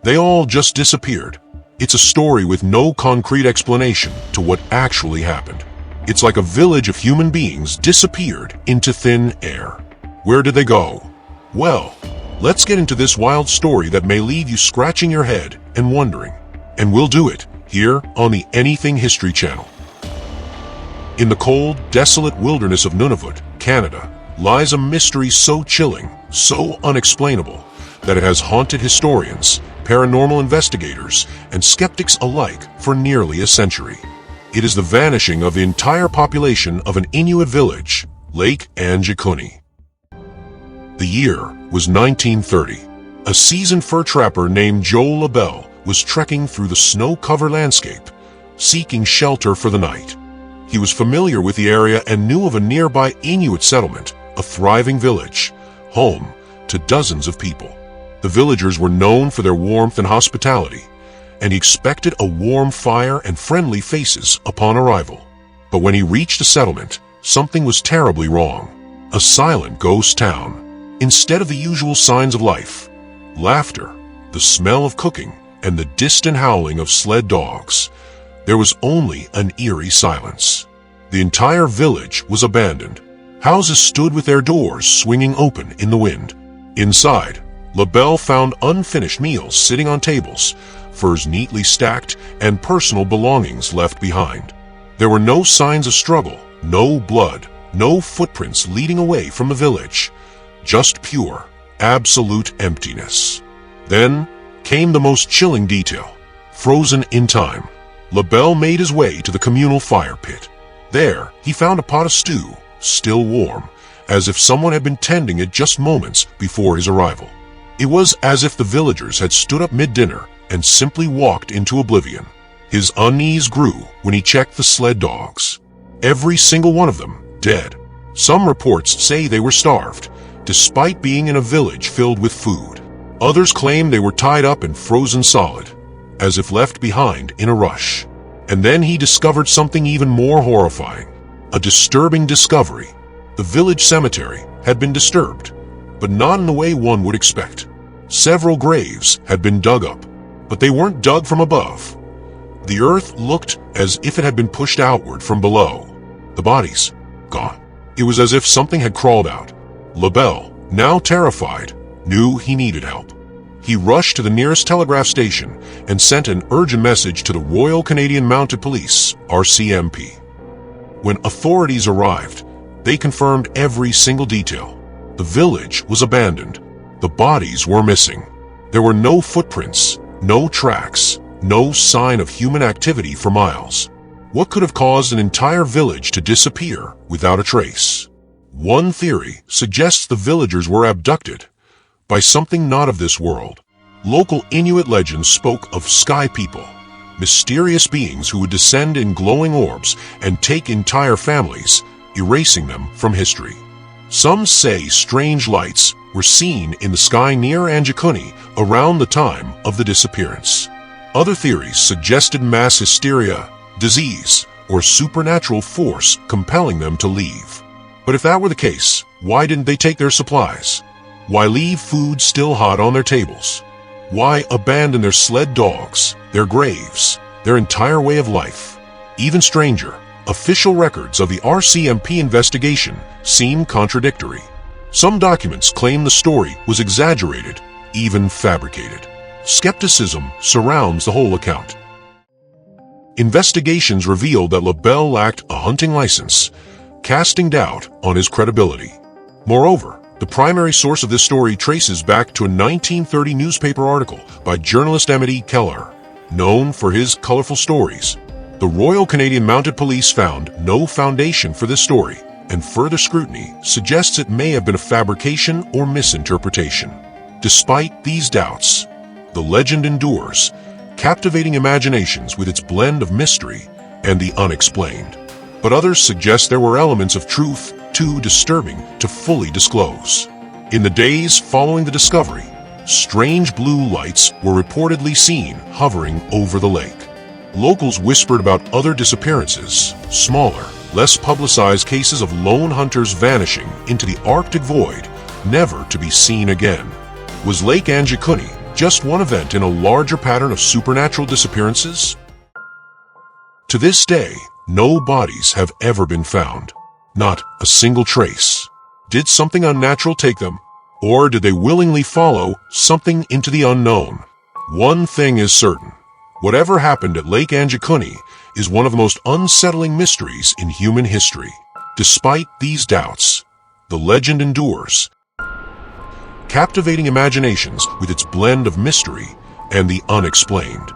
They all just disappeared. It's a story with no concrete explanation to what actually happened. It's like a village of human beings disappeared into thin air. Where did they go? Well, let's get into this wild story that may leave you scratching your head and wondering. And we'll do it here on the Anything History Channel. In the cold, desolate wilderness of Nunavut, Canada, lies a mystery so chilling, so unexplainable, that it has haunted historians, paranormal investigators, and skeptics alike for nearly a century. It is the vanishing of the entire population of an Inuit village, Lake Anjikuni. The year was 1930. A seasoned fur trapper named Joe LaBelle was trekking through the snow-covered landscape, seeking shelter for the night. He was familiar with the area and knew of a nearby Inuit settlement, a thriving village, home to dozens of people. The villagers were known for their warmth and hospitality, and he expected a warm fire and friendly faces upon arrival. But when he reached the settlement, something was terribly wrong. A silent ghost town. Instead of the usual signs of life, laughter, the smell of cooking, and the distant howling of sled dogs, there was only an eerie silence. The entire village was abandoned. Houses stood with their doors swinging open in the wind. Inside, LaBelle found unfinished meals sitting on tables, furs neatly stacked, and personal belongings left behind. There were no signs of struggle, no blood, no footprints leading away from the village. Just pure, absolute emptiness. Then came the most chilling detail. Frozen in time, LaBelle made his way to the communal fire pit. There, he found a pot of stew, still warm, as if someone had been tending it just moments before his arrival. It was as if the villagers had stood up mid-dinner and simply walked into oblivion. His unease grew when he checked the sled dogs. Every single one of them dead. Some reports say they were starved, despite being in a village filled with food. Others claim they were tied up and frozen solid, as if left behind in a rush. And then he discovered something even more horrifying. A disturbing discovery. The village cemetery had been disturbed, but not in the way one would expect. Several graves had been dug up, but they weren't dug from above. The earth looked as if it had been pushed outward from below. The bodies, gone. It was as if something had crawled out. LaBelle, now terrified, knew he needed help. He rushed to the nearest telegraph station and sent an urgent message to the Royal Canadian Mounted Police, RCMP. When authorities arrived, they confirmed every single detail. The village was abandoned. The bodies were missing. There were no footprints, no tracks, no sign of human activity for miles. What could have caused an entire village to disappear without a trace? One theory suggests the villagers were abducted by something not of this world. Local Inuit legends spoke of sky people, mysterious beings who would descend in glowing orbs and take entire families, erasing them from history. Some say strange lights were seen in the sky near Anjikuni around the time of the disappearance. Other theories suggested mass hysteria, disease, or supernatural force compelling them to leave. But if that were the case, why didn't they take their supplies? Why leave food still hot on their tables? Why abandon their sled dogs, their graves, their entire way of life? Even stranger, official records of the RCMP investigation seem contradictory. Some documents claim the story was exaggerated, even fabricated. Skepticism surrounds the whole account. Investigations revealed that LaBelle lacked a hunting license, casting doubt on his credibility. Moreover, the primary source of this story traces back to a 1930 newspaper article by journalist Emmett E. Keller, known for his colorful stories. The Royal Canadian Mounted Police found no foundation for this story, and further scrutiny suggests it may have been a fabrication or misinterpretation. Despite these doubts, the legend endures, captivating imaginations with its blend of mystery and the unexplained. But others suggest there were elements of truth too disturbing to fully disclose. In the days following the discovery, strange blue lights were reportedly seen hovering over the lake. Locals whispered about other disappearances, smaller, less publicized cases of lone hunters vanishing into the Arctic void, never to be seen again. Was Lake Anjikuni Just one event in a larger pattern of supernatural disappearances? To this day, no bodies have ever been found. Not a single trace. Did something unnatural take them? Or did they willingly follow something into the unknown? One thing is certain. Whatever happened at Lake Anjikuni is one of the most unsettling mysteries in human history. Despite these doubts, the legend endures, captivating imaginations with its blend of mystery and the unexplained.